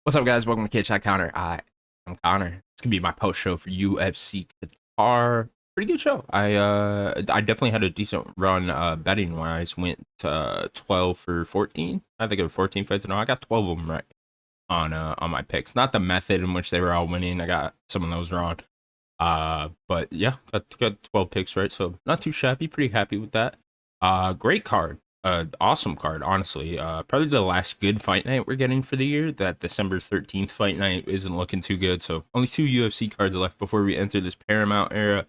What's up, guys? Welcome to Kid Shot Counter. I'm Connor. It's gonna be my post show for UFC Qatar. Pretty good show. I definitely had a decent run betting wise. Went 12 for 14. I think it was 14 fights in all. I got 12 of them right on my picks. Not the method in which they were all winning. I got some of those wrong. But yeah, got 12 picks right. So not too shabby. Pretty happy with that. Great card. Awesome card, honestly. Probably the last good fight night we're getting for the year. That December 13th fight night isn't looking too good. So only two UFC cards left before we enter this Paramount era.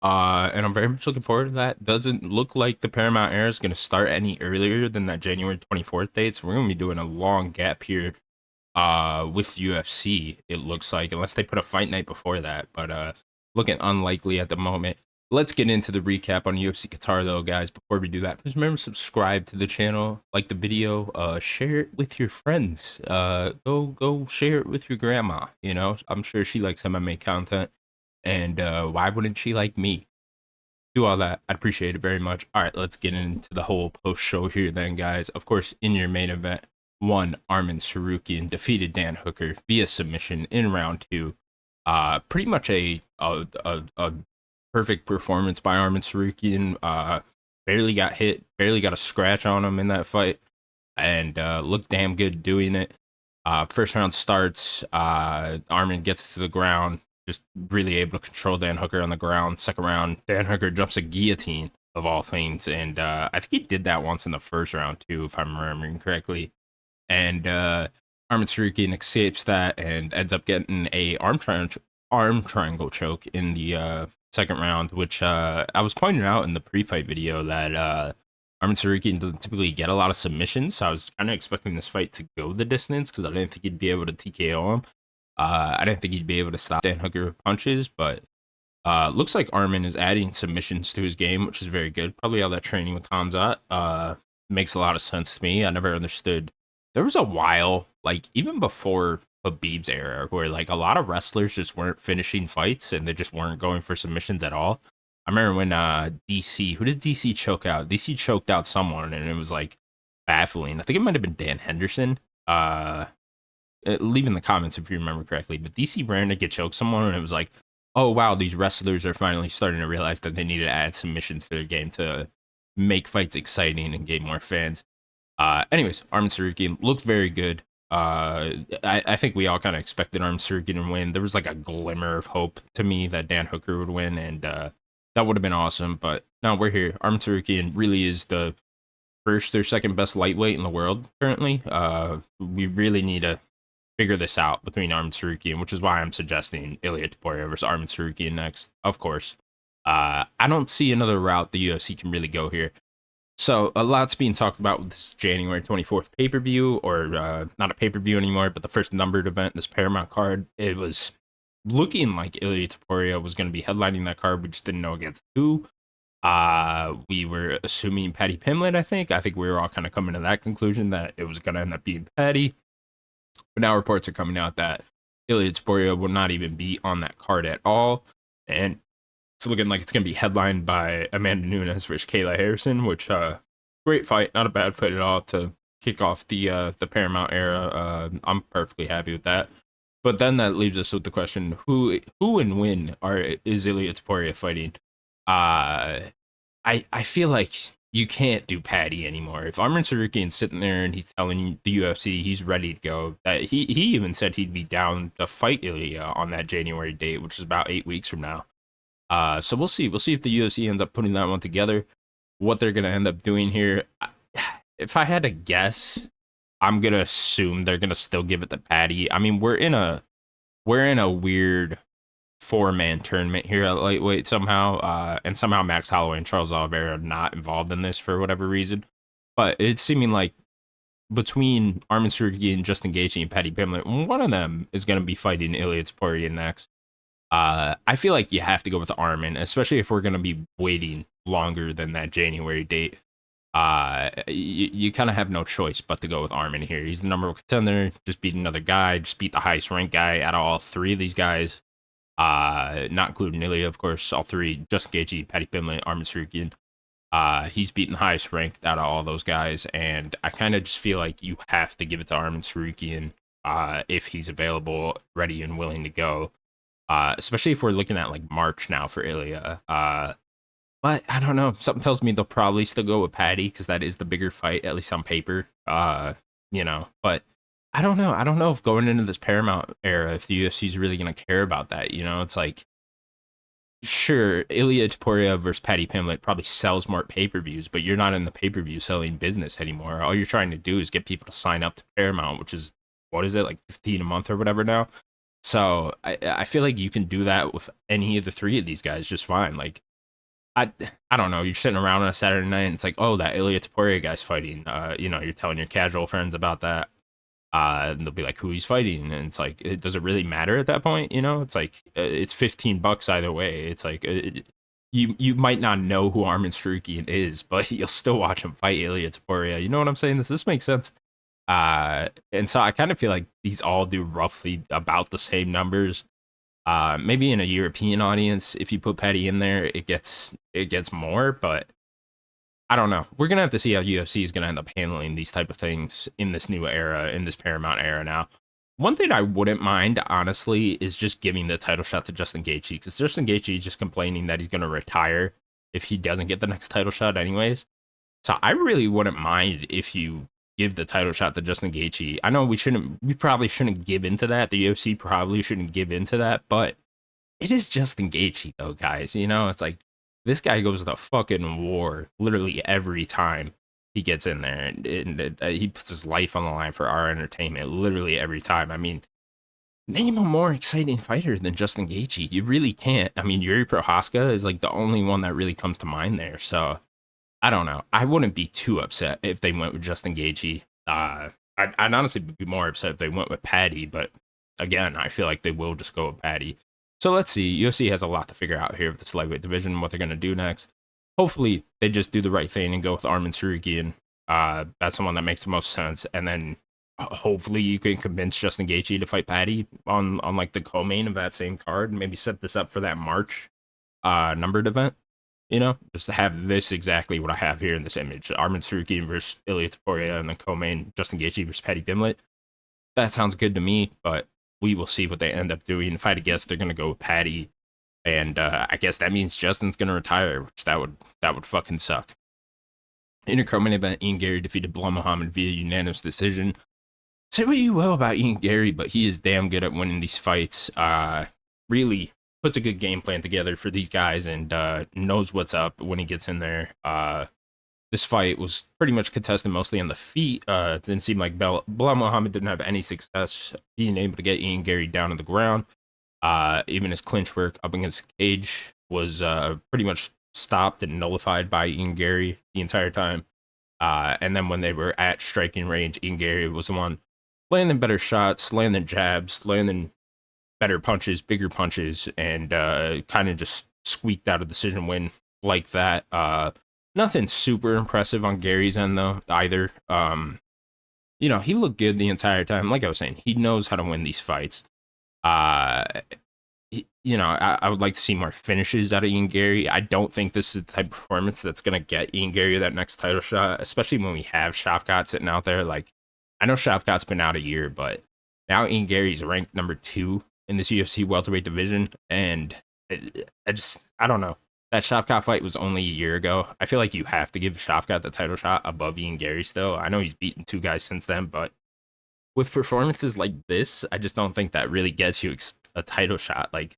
And I'm very much looking forward to that. Doesn't look like the Paramount era is going to start any earlier than that January 24th date. So we're going to be doing a long gap here with UFC, it looks like, unless they put a fight night before that. But looking unlikely at the moment. Let's get into the recap on UFC Qatar, though, guys. Before we do that, please remember to subscribe to the channel, like the video, share it with your friends. Go share it with your grandma. You know, I'm sure she likes MMA content, and why wouldn't she like me? Do all that. I'd appreciate it very much. All right, let's get into the whole post show here, then, guys. Of course, in your main event, Arman Tsarukyan defeated Dan Hooker via submission in round two. Pretty much a perfect performance by Arman Tsarukyan. Barely got hit, barely got a scratch on him in that fight, and looked damn good doing it. First round starts, Arman gets to the ground, just really able to control Dan Hooker on the ground. Second round, Dan Hooker jumps a guillotine of all things, and I think he did that once in the first round too, if I'm remembering correctly. And Arman Tsarukyan escapes that and ends up getting a arm triangle choke in the second round, which I was pointing out in the pre-fight video that Arman Tsarukyan doesn't typically get a lot of submissions, so I was kind of expecting this fight to go the distance because I didn't think he'd be able to TKO him. I didn't think he'd be able to stop Dan Hooker with punches, but looks like Arman is adding submissions to his game, which is very good. Probably all that training with Hamzat makes a lot of sense to me. I never understood. There was a while, like even before Khabib's era, where like a lot of wrestlers just weren't finishing fights and they just weren't going for submissions at all. I remember when DC, who did DC choke out? DC choked out someone, and it was like baffling. I think it might have been Dan Henderson. Leave in the comments if you remember correctly. But DC ran to get choked someone, and it was like, oh wow, these wrestlers are finally starting to realize that they need to add submissions to their game to make fights exciting and gain more fans. Anyways, Arman Tsarukyan looked very good. I think we all kind of expected Arman Tsarukyan to win. There was like a glimmer of hope to me that Dan Hooker would win, and that would have been awesome. But no, we're here. Arman Tsarukyan really is the first or second best lightweight in the world currently. We really need to figure this out between Arman Tsarukyan, which is why I'm suggesting Ilia Topuria versus Arman Tsarukyan next. Of course, I don't see another route the UFC can really go here. So a lot's being talked about with this January 24th pay-per-view, or not a pay-per-view anymore, but the first numbered event, this Paramount card. It was looking like Ilia Topuria was going to be headlining that card. We just didn't know against who. We were assuming Paddy Pimblett, I think. I think we were all kind of coming to that conclusion that it was going to end up being Paddy. But now reports are coming out that Ilia Topuria will not even be on that card at all. And it's looking like it's going to be headlined by Amanda Nunes versus Kayla Harrison, which great fight, not a bad fight at all to kick off the Paramount era. I'm perfectly happy with that. But then that leaves us with the question: who and when is Ilia Topuria fighting? I feel like you can't do Paddy anymore. If Arman Tsarukyan's sitting there and he's telling the UFC he's ready to go, that he even said he'd be down to fight Ilia on that January date, which is about 8 weeks from now. So we'll see. We'll see if the UFC ends up putting that one together, what they're going to end up doing here. If I had to guess, I'm going to assume they're going to still give it to Paddy. I mean, we're in a weird four-man tournament here at lightweight somehow. And somehow Max Holloway and Charles Oliveira are not involved in this for whatever reason. But it's seeming like between Arman Tsarukyan, Justin Gaethje, and Paddy Pimblett, one of them is going to be fighting Ilia Topuria next. I feel like you have to go with Arman, especially if we're going to be waiting longer than that January date. You kind of have no choice but to go with Arman here. He's the number one contender, just beat another guy, just beat the highest ranked guy out of all three of these guys. Not including Ilia, of course, all three, Justin Gaethje, Paddy Pimblett, Arman Tsarukyan. He's beaten the highest ranked out of all those guys, and I kind of just feel like you have to give it to Arman Tsarukyan if he's available, ready and willing to go. Especially if we're looking at like March now for Ilia. But I don't know. Something tells me they'll probably still go with Patty because that is the bigger fight, at least on paper. But I don't know. I don't know if going into this Paramount era, if the UFC is really gonna care about that. It's like sure, Ilia Topuria versus Patty Pimblett probably sells more pay-per-views, but you're not in the pay-per-view selling business anymore. All you're trying to do is get people to sign up to Paramount, which is what is it, like 15 a month or whatever now. So I feel like you can do that with any of the three of these guys just fine. Like I I don't know. You're sitting around on a Saturday night and it's like, oh, that Ilia Topuria guy's fighting. You're telling your casual friends about that. And they'll be like, who he's fighting, and it's like, does it really matter at that point? It's like it's $15 either way. It's like you might not know who Arman Tsarukyan is, but you'll still watch him fight Ilia Topuria. You know what I'm saying? Does this make sense? And so I kind of feel like these all do roughly about the same numbers. Maybe in a European audience, if you put Petty in there, it gets more, but I don't know. We're gonna have to see how UFC is gonna end up handling these type of things in this new era, in this Paramount era now. One thing I wouldn't mind, honestly, is just giving the title shot to Justin Gaethje, because Justin Gaethje is just complaining that he's gonna retire if he doesn't get the next title shot anyways. So I really wouldn't mind if you give the title shot to Justin Gaethje. I know we probably shouldn't give into that. The UFC probably shouldn't give into that, but it is Justin Gaethje though, guys. It's like this guy goes to fucking war literally every time he gets in there, and he puts his life on the line for our entertainment literally every time. I mean, name a more exciting fighter than Justin Gaethje. You really can't. I mean, Yuri Prohaska is like the only one that really comes to mind there. So I don't know. I wouldn't be too upset if they went with Justin Gaethje. I'd honestly be more upset if they went with Patty, but again, I feel like they will just go with Patty. So let's see. UFC has a lot to figure out here with this lightweight division, what they're going to do next. Hopefully, they just do the right thing and go with Arman Tsarukyan. That's the one that makes the most sense. And then hopefully you can convince Justin Gaethje to fight Patty on like the co-main of that same card. Maybe set this up for that March numbered event. Just to have this exactly what I have here in this image. Arman Tsarukyan versus Ilia Topuria, and then co-main Justin Gaethje versus Patty Pimblett. That sounds good to me, but we will see what they end up doing. If I had to guess, they're going to go with Patty, and I guess that means Justin's going to retire, which that would fucking suck. In a co-main event, Ian Gary defeated Bilal Muhammad via unanimous decision. Say what you will about Ian Gary, but he is damn good at winning these fights. Really puts a good game plan together for these guys, and knows what's up when he gets in there. This fight was pretty much contested mostly on the feet. It didn't seem like Bilal Muhammad didn't have any success being able to get Ian Gary down on the ground. Even his clinch work up against the cage was pretty much stopped and nullified by Ian Gary the entire time. And then when they were at striking range, Ian Gary was the one landing better shots, landing jabs, landing better punches, bigger punches, and kind of just squeaked out a decision win like that. Nothing super impressive on Gary's end though either. He looked good the entire time. Like I was saying, he knows how to win these fights. I would like to see more finishes out of Ian Gary. I don't think this is the type of performance that's gonna get Ian Gary that next title shot, especially when we have Shavkat sitting out there. Like, I know Shavkat's been out a year, but now Ian Gary's ranked number 2 in this UFC welterweight division, and I don't know. That Shavkat fight was only a year ago. I feel like you have to give Shavkat the title shot above Ian Gary still. I know he's beaten 2 guys since then, but with performances like this, I just don't think that really gets you a title shot. Like,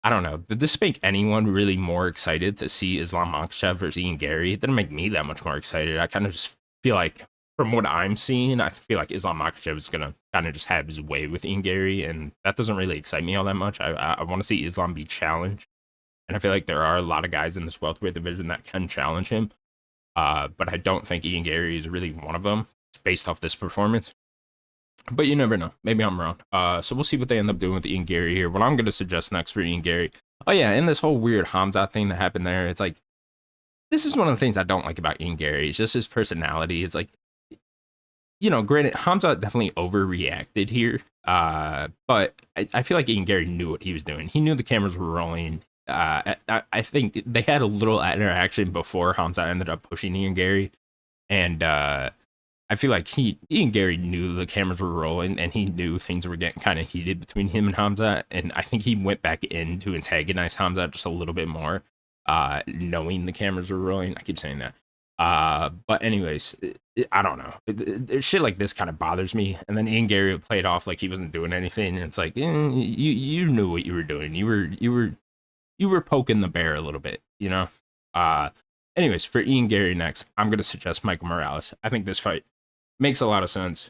I don't know. Did this make anyone really more excited to see Islam Makhachev versus Ian Gary? It didn't make me that much more excited. I kind of just feel like, from what I'm seeing, I feel like Islam Makhachev is going to kind of just have his way with Ian Gary, and that doesn't really excite me all that much. I want to see Islam be challenged, and I feel like there are a lot of guys in this welterweight division that can challenge him, but I don't think Ian Gary is really one of them based off this performance. But you never know. Maybe I'm wrong. So we'll see what they end up doing with Ian Gary here. What I'm going to suggest next for Ian Gary. Oh, yeah, and this whole weird Hamzat thing that happened there. It's like, this is one of the things I don't like about Ian Gary. It's just his personality. It's like, granted, Hamzat definitely overreacted here. But I feel like Ian Gary knew what he was doing. He knew the cameras were rolling. I think they had a little interaction before Hamzat ended up pushing Ian Gary. And I feel like he and Gary knew the cameras were rolling, and he knew things were getting kind of heated between him and Hamzat, and I think he went back in to antagonize Hamzat just a little bit more, knowing the cameras were rolling. I keep saying that. But anyways, I don't know. Shit like this kind of bothers me. And then Ian Gary played off like he wasn't doing anything, and it's like, you knew what you were doing. You were poking the bear a little bit, you know. Uh, anyways, for Ian Gary next, I'm gonna suggest Michael Morales. I think this fight makes a lot of sense.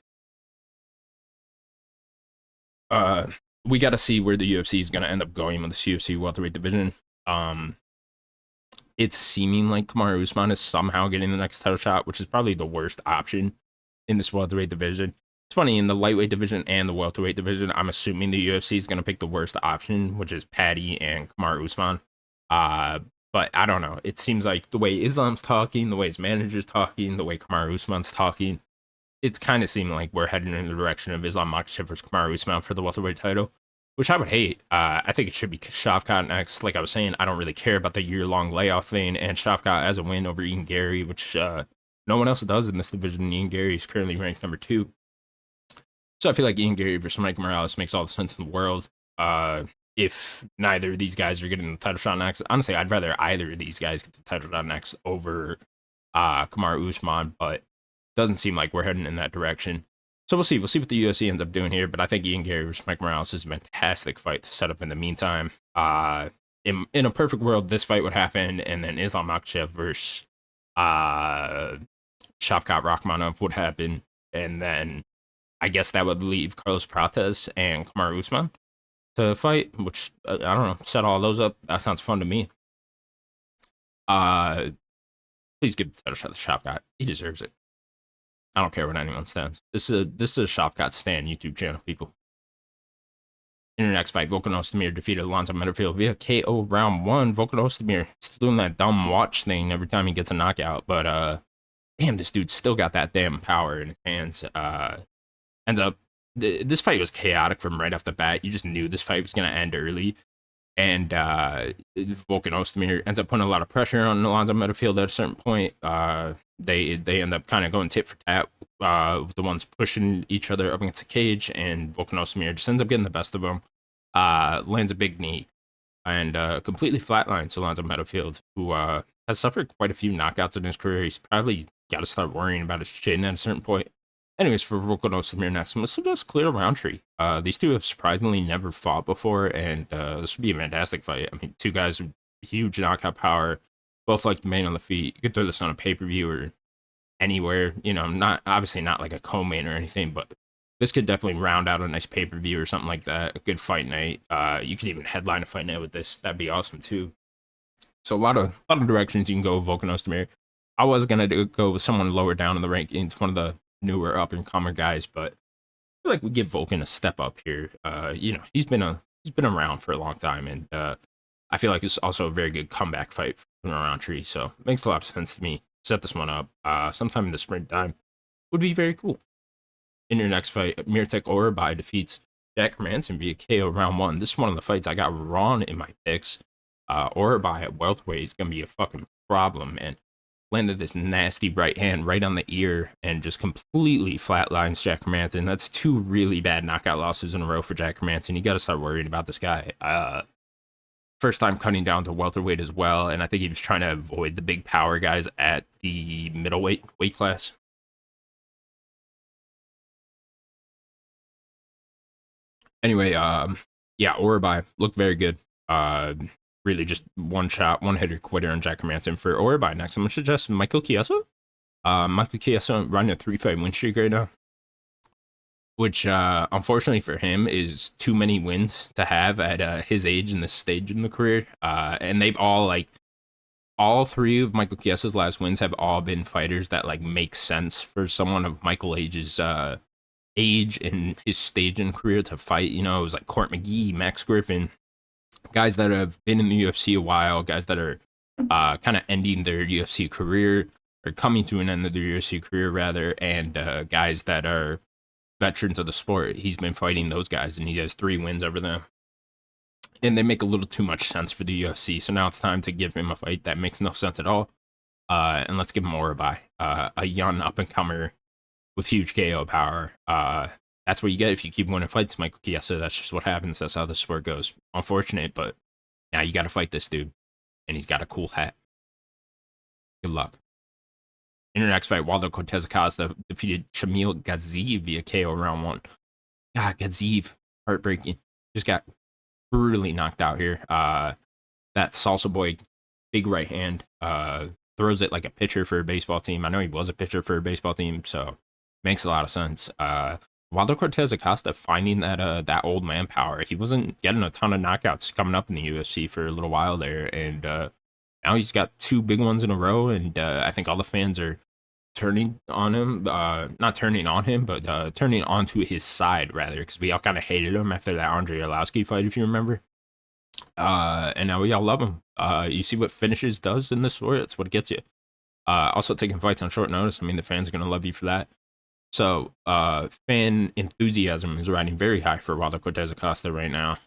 Uh, we got to see where the UFC is gonna end up going with this UFC welterweight division. Um, it's seeming like Kamaru Usman is somehow getting the next title shot, which is probably the worst option in this welterweight division. It's funny, in the lightweight division and the welterweight division, I'm assuming the UFC is going to pick the worst option, which is Paddy and Kamaru Usman. Uh, but I don't know. It seems like the way Islam's talking, the way his manager's talking, the way Kamaru Usman's talking, it's kind of seeming like we're heading in the direction of Islam Makhachev versus Kamaru Usman for the welterweight title, which I would hate. I think it should be Shavkat next. Like I was saying, I don't really care about the year-long layoff thing, and Shavkat has a win over Ian Gary, which no one else does in this division. Ian Gary is currently ranked number 2. So I feel like Ian Gary versus Mike Morales makes all the sense in the world. If neither of these guys are getting the title shot next, honestly, I'd rather either of these guys get the title shot next over Kamaru Usman, but doesn't seem like we're heading in that direction. So we'll see. We'll see what the UFC ends up doing here. But I think Ian Gary versus Mike Morales is a fantastic fight to set up in the meantime. In a perfect world, this fight would happen, and then Islam Makhachev versus Shavkat Rakhmonov would happen, and then I guess that would leave Carlos Prates and Kamaru Usman to fight, which I don't know. Set all those up. That sounds fun to me. Uh, please give the title shot to Shavkat. He deserves it. I don't care what anyone stands. This is a Shavkat Stan YouTube channel, people. In your next fight, Volkan Ozdemir defeated Alonzo Metafield via KO round 1. Volkan Ozdemir still doing that dumb watch thing every time he gets a knockout, but damn, this dude still got that damn power in his hands. Ends up this fight was chaotic from right off the bat. You just knew this fight was gonna end early, and Volkan Ozdemir ends up putting a lot of pressure on Alonzo Metafield at a certain point. They end up kind of going tit for tat, the ones pushing each other up against the cage, and Volkan Ozdemir just ends up getting the best of him. Lands a big knee, and completely flatlines Alonzo Metafield, who has suffered quite a few knockouts in his career. He's probably got to start worrying about his chin at a certain point. Anyways, for Volkan Ozdemir next, I'm going to suggest Clear Roundtree. These two have surprisingly never fought before, and this would be a fantastic fight. I mean, two guys with huge knockout power, both like the main on the feet. You could throw this on a pay-per-view or anywhere, you know, not obviously not like a co-main or anything, but this could definitely round out a nice pay-per-view or something like that. A good fight night. You could even headline a fight night with this. That'd be awesome too. So a lot of directions you can go with Volkan Ozdemir. I was gonna go with someone lower down in the rankings, one of the newer up and comer guys, but I feel like we give Volkan a step up here. You know, he's been around for a long time, and I feel like it's also a very good comeback fight from Roundtree. So it makes a lot of sense to me. Set this one up sometime in the springtime would be very cool. In your next fight, Mirtek Orabai defeats Jack Hermanson via KO round 1. This is one of the fights I got wrong in my picks. Orabai at welterweight is gonna be a fucking problem, man. Landed this nasty right hand right on the ear and just completely flatlines Jack Hermanson. That's 2 really bad knockout losses in a row for Jack Hermanson. You got to start worrying about this guy. First time cutting down to welterweight as well, and I think he was trying to avoid the big power guys at the middleweight weight class. Anyway, yeah, Orabai looked very good. Really just one shot, one hitter quitter on Jack Hermanson. For Orabai next, I'm gonna suggest Michael Chiesa. Michael Chiesa running a 3-fight win streak right now, which unfortunately for him is too many wins to have at his age in this stage in the career. And they've all 3 of Michael Chiesa's last wins have all been fighters that like make sense for someone of Michael Age's age and his stage in career to fight. You know, it was like Court McGee, Max Griffin, guys that have been in the UFC a while, guys that are kind of ending their UFC career or coming to an end of their UFC career rather, and guys that are veterans of the sport. He's been fighting those guys, and he has 3 wins over them. And they make a little too much sense for the UFC, so now it's time to give him a fight that makes no sense at all. And let's give him Orabai, a young up-and-comer with huge KO power. That's what you get if you keep winning fights, Michael Chiesa. That's just what happens. That's how the sport goes. Unfortunate, but now you got to fight this dude, and he's got a cool hat. Good luck. In your next fight, Waldo Cortez Acosta defeated Shamil Gaziev via KO round 1. God, Gaziev, heartbreaking. Just got brutally knocked out here. That salsa boy, big right hand, throws it like a pitcher for a baseball team. I know he was a pitcher for a baseball team, so makes a lot of sense. Waldo Cortez Acosta finding that old man power. He wasn't getting a ton of knockouts coming up in the UFC for a little while there, and now he's got 2 big ones in a row, and I think all the fans are turning on him. Not turning on him, but turning onto his side, rather, because we all kind of hated him after that Andre Arlovski fight, if you remember. And now we all love him. You see what finishes does in this sport? That's what gets you. Also taking fights on short notice. I mean, the fans are going to love you for that. So, fan enthusiasm is riding very high for Waldo Cortez Acosta right now.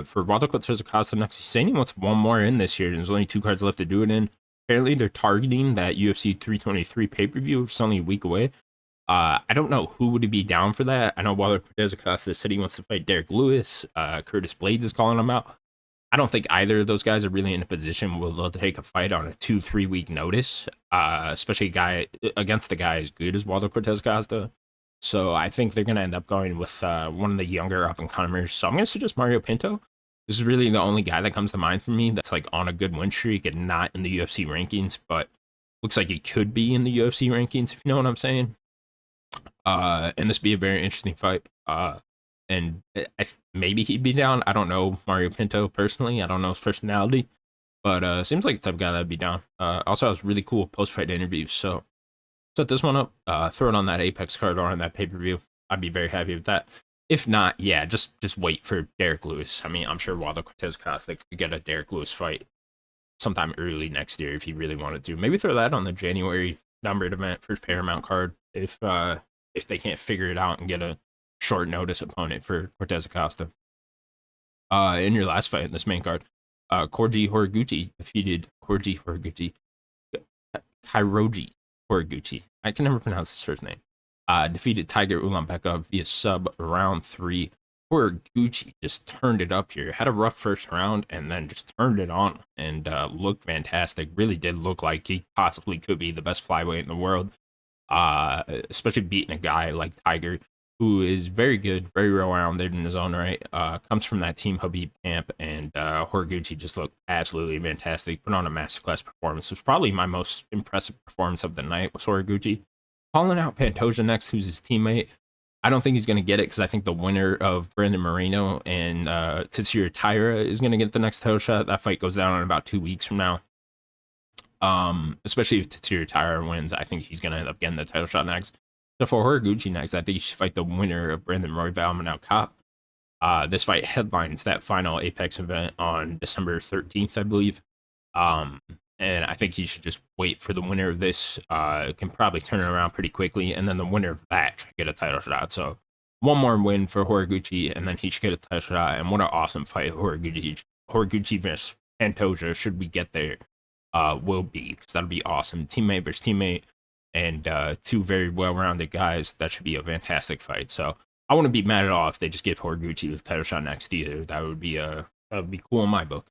For Waldo Cortez Acosta next, he's saying he wants one more in this year, and there's only 2 cards left to do it in. Apparently, they're targeting that UFC 323 pay-per-view, which is only a week away. I don't know who would be down for that. I know Waldo Cortez Acosta said he wants to fight Derek Lewis. Curtis Blades is calling him out. I don't think either of those guys are really in a position where they'll take a fight on a 2-3 week notice, especially a guy against a guy as good as Waldo Cortez Acosta. So I think they're going to end up going with one of the younger up and comers. So I'm going to suggest Mario Pinto. This is really the only guy that comes to mind for me that's like on a good win streak and not in the UFC rankings, but looks like he could be in the UFC rankings, if you know what I'm saying. And this be a very interesting fight. And maybe he'd be down. I don't know Mario Pinto personally. I don't know his personality, but seems like the type of guy that'd be down. Also has really cool post-fight interviews. So set this one up, throw it on that Apex card or on that pay-per-view. I'd be very happy with that. If not, yeah, just wait for Derek Lewis. I mean, I'm sure Waldo Cortez Acosta could get a Derek Lewis fight sometime early next year if he really wanted to. Maybe throw that on the January numbered event for Paramount card if they can't figure it out and get a short notice opponent for Cortez Acosta. In your last fight in this main card, Kyoji Horiguchi defeated Kairoji Horiguchi. I can never pronounce his first name. Defeated Tiger Ulanbeka via sub round 3. Horiguchi just turned it up here. Had a rough first round and then just turned it on and looked fantastic. Really did look like he possibly could be the best flyweight in the world. Especially beating a guy like Tiger, who is very good, very well-rounded in his own right. Comes from that Team Habib camp, and Horiguchi just looked absolutely fantastic. Put on a masterclass performance. It was probably my most impressive performance of the night was Horiguchi. Calling out Pantoja next, who's his teammate. I don't think he's going to get it because I think the winner of Brandon Moreno and Tsarukyan Taira is going to get the next title shot. That fight goes down in about 2 weeks from now. Especially if Tsarukyan Taira wins, I think he's going to end up getting the title shot next. So for Horiguchi next, I think he should fight the winner of Brandon Royval Manel Cop. This fight headlines that final Apex event on December 13th, I believe. And I think he should just wait for the winner of this. Can probably turn it around pretty quickly, and then the winner of that get a title shot. So one more win for Horiguchi, and then he should get a title shot. And what an awesome fight Horiguchi versus Pantoja, should we get there, will be, because that'll be awesome. Teammate versus teammate, and 2 very well-rounded guys. That should be a fantastic fight. So I wouldn't be mad at all if they just give Horiguchi the title shot next either. That would be cool in my book.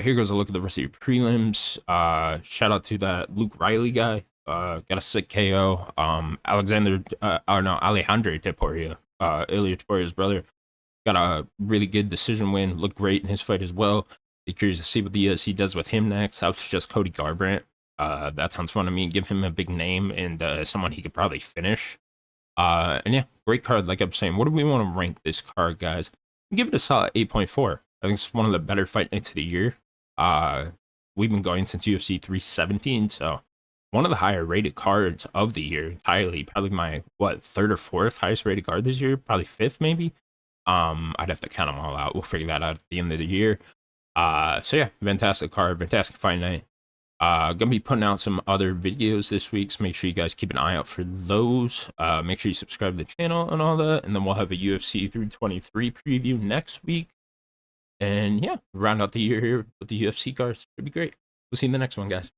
Here goes a look at the rest of your prelims. Shout out to that Luke Riley guy. Got a sick KO. Alejandro Topuria, Ilia Topuria's brother, got a really good decision win. Looked great in his fight as well. Be curious to see what the UFC does with him next. I would suggest Cody Garbrandt. That sounds fun to me. Give him a big name and someone he could probably finish. And yeah, great card. Like I'm saying, what do we want to rank this card, guys? Give it a solid 8.4. I think it's one of the better fight nights of the year. We've been going since UFC 317, so one of the higher rated cards of the year entirely. Probably my 3rd or 4th highest rated card this year, probably 5th maybe. I'd have to count them all out. We'll figure that out at the end of the year. So yeah, fantastic card, fantastic fight night. Gonna be putting out some other videos this week, so make sure you guys keep an eye out for those. Make sure you subscribe to the channel and all that, and then we'll have a UFC 323 preview next week. And yeah, round out the year here with the UFC cards. Should be great. We'll see you in the next one, guys.